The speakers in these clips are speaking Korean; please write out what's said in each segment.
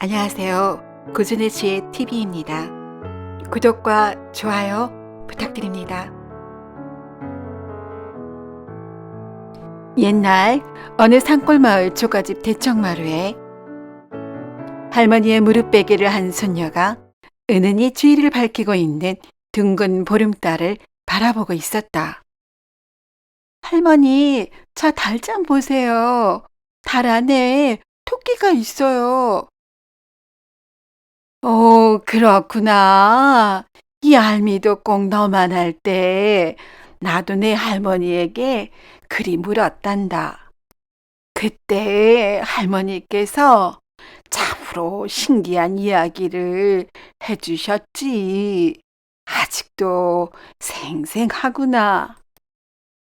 안녕하세요. 고준의 지혜 TV입니다. 구독과 좋아요 부탁드립니다. 옛날 어느 산골마을 초가집 대청마루에 할머니의 무릎 베개를 한 손녀가 은은히 주위를 밝히고 있는 둥근 보름달을 바라보고 있었다. 할머니, 저 달 좀 보세요. 달 안에 토끼가 있어요. 그렇구나. 이 알미도 꼭 너만 할 때 나도 내 할머니에게 그리 물었단다. 그때 할머니께서 참으로 신기한 이야기를 해주셨지. 아직도 생생하구나.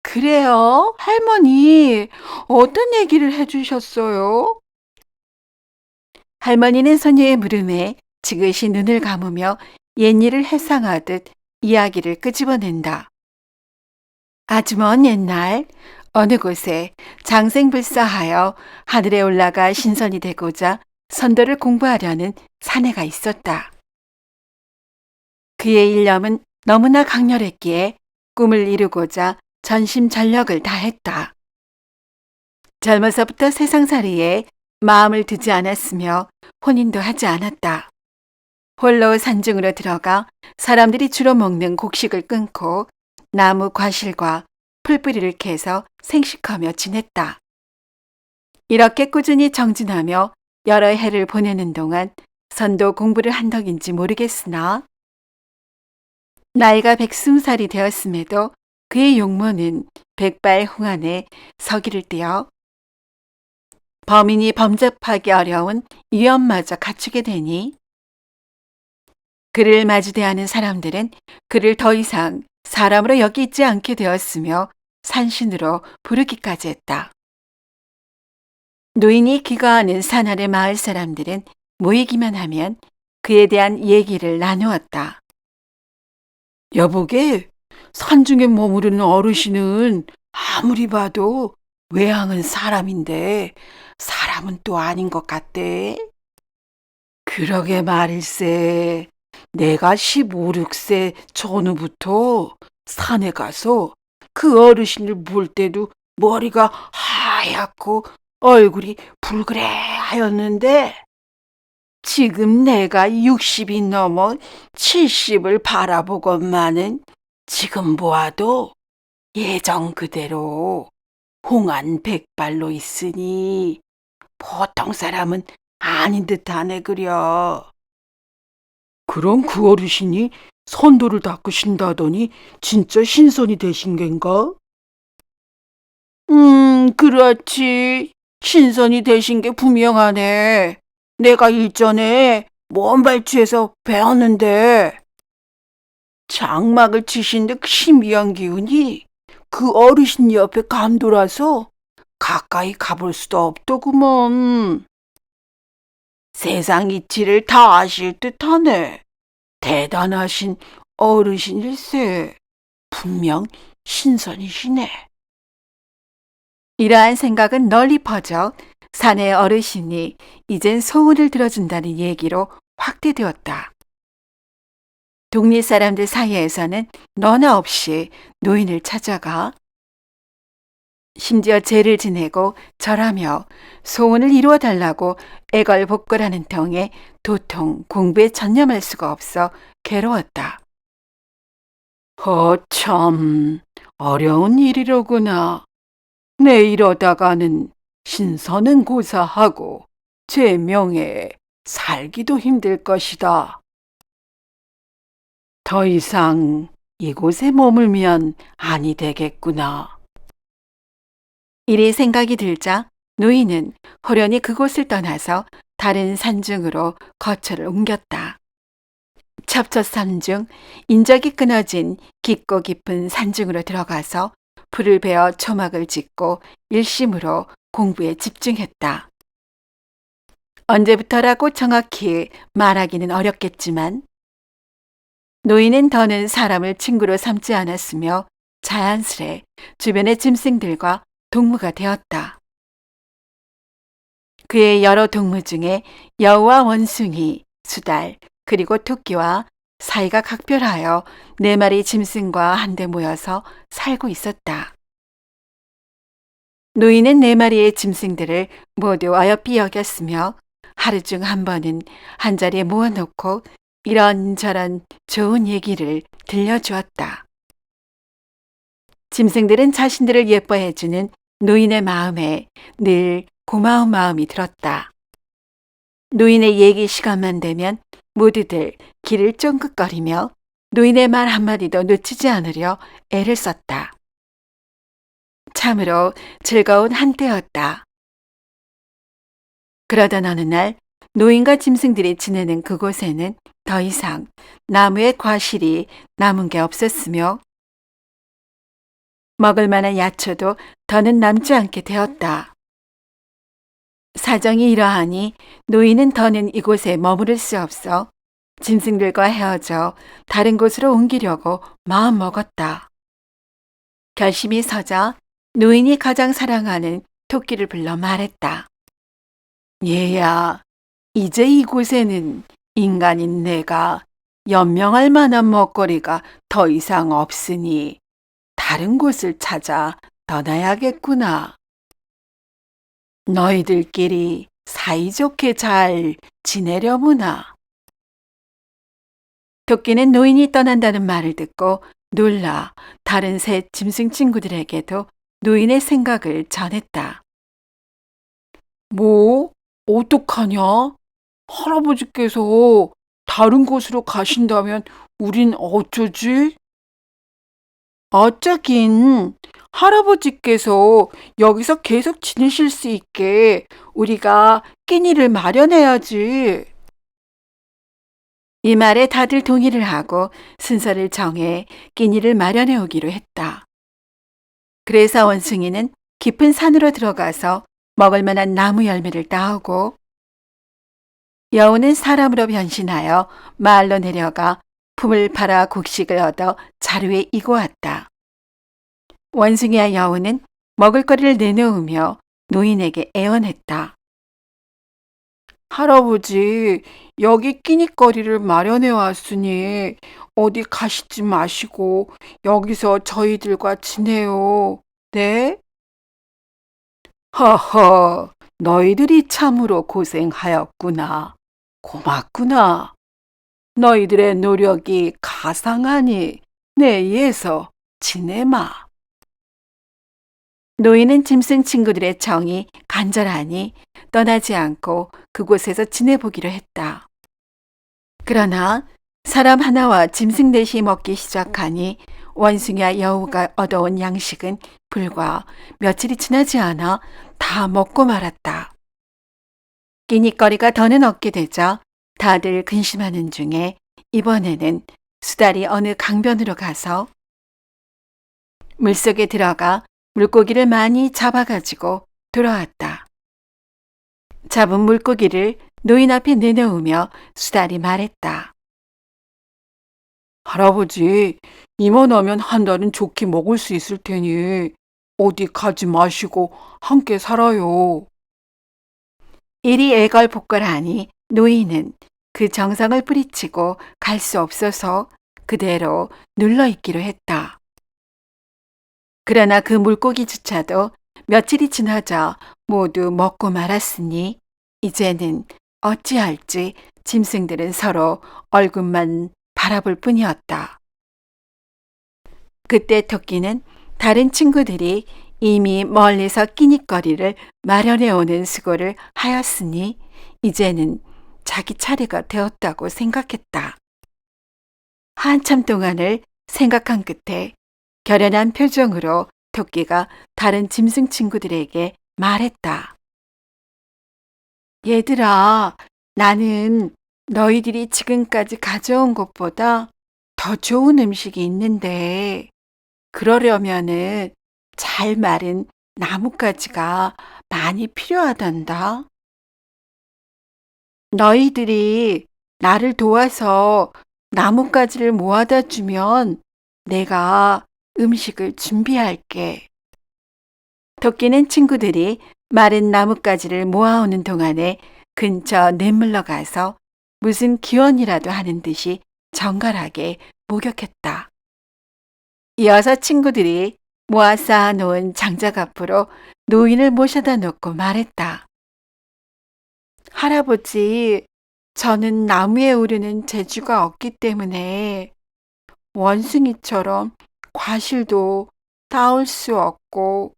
그래요? 할머니, 어떤 얘기를 해주셨어요? 할머니는 소녀의 물음에 지그시 눈을 감으며 옛일을 회상하듯 이야기를 끄집어낸다. 아주 먼 옛날 어느 곳에 장생불사하여 하늘에 올라가 신선이 되고자 선도를 공부하려는 사내가 있었다. 그의 일념은 너무나 강렬했기에 꿈을 이루고자 전심전력을 다했다. 젊어서부터 세상살이에 마음을 두지 않았으며 혼인도 하지 않았다. 홀로 산중으로 들어가 사람들이 주로 먹는 곡식을 끊고 나무 과실과 풀뿌리를 캐서 생식하며 지냈다. 이렇게 꾸준히 정진하며 여러 해를 보내는 동안 선도 공부를 한 덕인지 모르겠으나 나이가 120살이 되었음에도 그의 용모는 백발홍안에 서기를 떼어 범인이 범접하기 어려운 위험마저 갖추게 되니 그를 마주대하는 사람들은 그를 더 이상 사람으로 여기지 않게 되었으며 산신으로 부르기까지 했다. 노인이 귀가하는 산아래 마을 사람들은 모이기만 하면 그에 대한 얘기를 나누었다. 여보게, 산중에 머무르는 어르신은 아무리 봐도 외향은 사람인데 사람은 또 아닌 것 같대. 그러게 말일세. 내가 15, 16세 전후부터 산에 가서 그 어르신을 볼 때도 머리가 하얗고 얼굴이 불그레 하였는데 지금 내가 60이 넘어 70을 바라보건만은 지금 보아도 예전 그대로 홍안 백발로 있으니 보통 사람은 아닌 듯하네 그려. 그럼 그 어르신이 선도를 닦으신다더니 진짜 신선이 되신 겐가? 그렇지. 신선이 되신 게 분명하네. 내가 일전에 먼 발치에서 배웠는데 장막을 치신데 그 신비한 기운이 그 어르신 옆에 감돌아서 가까이 가볼 수도 없더구먼. 세상 이치를 다 아실 듯하네. 대단하신 어르신일세. 분명 신선이시네. 이러한 생각은 널리 퍼져 사내 어르신이 이젠 소원을 들어준다는 얘기로 확대되었다. 동네 사람들 사이에서는 너나 없이 노인을 찾아가 심지어 제를 지내고 절하며 소원을 이루어달라고 애걸복걸하는 통에 도통 공부에 전념할 수가 없어 괴로웠다. 참 어려운 일이로구나. 내 이러다가는 신선은 고사하고 제 명예에 살기도 힘들 것이다. 더 이상 이곳에 머물면 아니 되겠구나. 이리 생각이 들자 노인은 호련히 그곳을 떠나서 다른 산중으로 거처를 옮겼다. 첩첩산 중 인적이 끊어진 깊고 깊은 산중으로 들어가서 불을 베어 초막을 짓고 일심으로 공부에 집중했다. 언제부터라고 정확히 말하기는 어렵겠지만 노인은 더는 사람을 친구로 삼지 않았으며 자연스레 주변의 짐승들과 동무가 되었다. 그의 여러 동무 중에 여우와 원숭이, 수달, 그리고 토끼와 사이가 각별하여 4마리 짐승과 한데 모여서 살고 있었다. 노인은 4마리의 짐승들을 모두 어여삐 여겼으며 하루 중 한 번은 한자리에 모아놓고 이런저런 좋은 얘기를 들려주었다. 짐승들은 자신들을 예뻐해주는 노인의 마음에 늘 고마운 마음이 들었다. 노인의 얘기 시간만 되면 모두들 귀를 쫑긋거리며 노인의 말 한마디도 놓치지 않으려 애를 썼다. 참으로 즐거운 한때였다. 그러던 어느 날 노인과 짐승들이 지내는 그곳에는 더 이상 나무의 과실이 남은 게 없었으며 먹을 만한 야초도 더는 남지 않게 되었다. 사정이 이러하니 노인은 더는 이곳에 머무를 수 없어 짐승들과 헤어져 다른 곳으로 옮기려고 마음먹었다. 결심이 서자 노인이 가장 사랑하는 토끼를 불러 말했다. 얘야, 이제 이곳에는 인간인 내가 연명할 만한 먹거리가 더 이상 없으니 다른 곳을 찾아 떠나야겠구나. 너희들끼리 사이좋게 잘 지내려무나. 토끼는 노인이 떠난다는 말을 듣고 놀라 다른 새 짐승 친구들에게도 노인의 생각을 전했다. 뭐? 어떡하냐? 할아버지께서 다른 곳으로 가신다면 우린 어쩌지? 어쩌긴 할아버지께서 여기서 계속 지내실 수 있게 우리가 끼니를 마련해야지. 이 말에 다들 동의를 하고 순서를 정해 끼니를 마련해 오기로 했다. 그래서 원숭이는 깊은 산으로 들어가서 먹을 만한 나무 열매를 따오고 여우는 사람으로 변신하여 마을로 내려가 품을 팔아 곡식을 얻어 자루에 이고 왔다. 원숭이와 여우는 먹을 거리를 내놓으며 노인에게 애원했다. 할아버지, 여기 끼니거리를 마련해 왔으니 어디 가시지 마시고 여기서 저희들과 지내요. 네? 허허, 너희들이 참으로 고생하였구나. 고맙구나. 너희들의 노력이 가상하니 내 위해서 지내마. 노인은 짐승 친구들의 정이 간절하니 떠나지 않고 그곳에서 지내보기로 했다. 그러나 사람 하나와 짐승 넷이 먹기 시작하니 원숭이와 여우가 얻어온 양식은 불과 며칠이 지나지 않아 다 먹고 말았다. 끼니거리가 더는 없게 되자 다들 근심하는 중에 이번에는 수달이 어느 강변으로 가서 물속에 들어가 물고기를 많이 잡아가지고 돌아왔다. 잡은 물고기를 노인 앞에 내놓으며 수달이 말했다. 할아버지, 이만하면 한 달은 좋게 먹을 수 있을 테니 어디 가지 마시고 함께 살아요. 이리 애걸복걸하니 노인은 그 정성을 뿌리치고 갈 수 없어서 그대로 눌러있기로 했다. 그러나 그 물고기 주차도 며칠이 지나자 모두 먹고 말았으니 이제는 어찌할지 짐승들은 서로 얼굴만 바라볼 뿐이었다. 그때 토끼는 다른 친구들이 이미 멀리서 끼니거리를 마련해 오는 수고를 하였으니 이제는 자기 차례가 되었다고 생각했다. 한참 동안을 생각한 끝에 결연한 표정으로 토끼가 다른 짐승 친구들에게 말했다. 얘들아, 나는 너희들이 지금까지 가져온 것보다 더 좋은 음식이 있는데 그러려면은 잘 마른 나뭇가지가 많이 필요하단다. 너희들이 나를 도와서 나뭇가지를 모아다 주면 내가 음식을 준비할게. 토끼는 친구들이 마른 나뭇가지를 모아오는 동안에 근처 냇물러 가서 무슨 기원이라도 하는 듯이 정갈하게 목욕했다. 이어서 친구들이 모아 쌓아놓은 장작 앞으로 노인을 모셔다 놓고 말했다. 할아버지, 저는 나무에 오르는 재주가 없기 때문에 원숭이처럼 과실도 따올 수 없고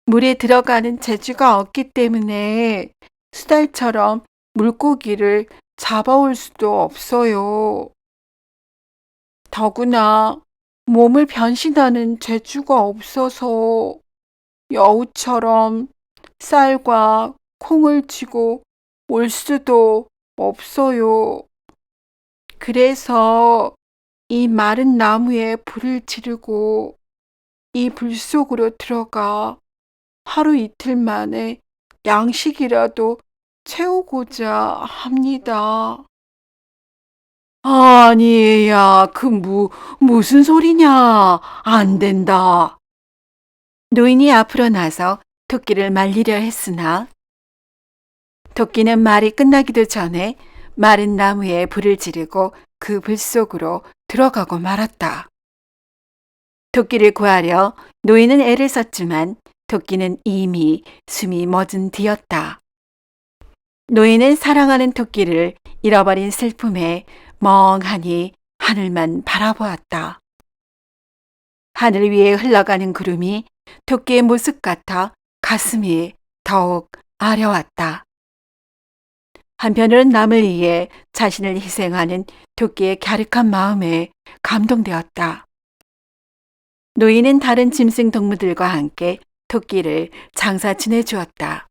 물에 들어가는 재주가 없기 때문에 수달처럼 물고기를 잡아올 수도 없어요. 더구나 몸을 변신하는 재주가 없어서 여우처럼 쌀과 콩을 쥐고 올 수도 없어요. 그래서 이 마른 나무에 불을 지르고 이 불 속으로 들어가 하루 이틀 만에 양식이라도 채우고자 합니다. 아니, 야, 무슨 소리냐? 안 된다. 노인이 앞으로 나서 토끼를 말리려 했으나 토끼는 말이 끝나기도 전에 마른 나무에 불을 지르고 그 불 속으로 들어가고 말았다. 토끼를 구하려 노인은 애를 썼지만 토끼는 이미 숨이 멎은 뒤였다. 노인은 사랑하는 토끼를 잃어버린 슬픔에 멍하니 하늘만 바라보았다. 하늘 위에 흘러가는 구름이 토끼의 모습 같아 가슴이 더욱 아려왔다. 한편으론 남을 위해 자신을 희생하는 토끼의 갸륵한 마음에 감동되었다. 노인은 다른 짐승 동무들과 함께 토끼를 장사 지내주었다.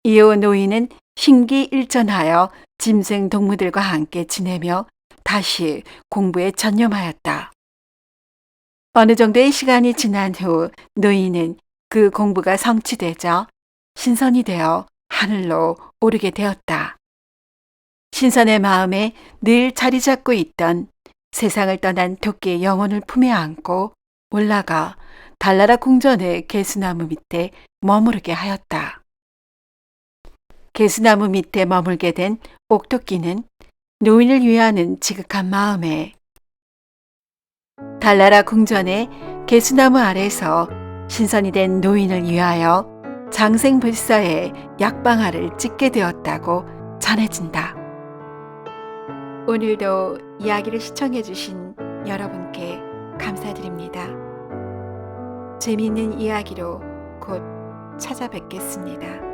이후 노인은 신기일전하여 짐승 동무들과 함께 지내며 다시 공부에 전념하였다. 어느 정도의 시간이 지난 후 노인은 그 공부가 성취되자 신선이 되어 하늘로 오르게 되었다. 신선의 마음에 늘 자리 잡고 있던 세상을 떠난 토끼의 영혼을 품에 안고 올라가 달나라 궁전의 개수나무 밑에 머무르게 하였다. 개수나무 밑에 머물게 된 옥토끼는 노인을 위하는 지극한 마음에 달나라 궁전의 개수나무 아래서 신선이 된 노인을 위하여 장생불사의 약방아를 찍게 되었다고 전해진다. 오늘도 이야기를 시청해 주신 여러분께 감사드립니다. 재미있는 이야기로 곧 찾아뵙겠습니다.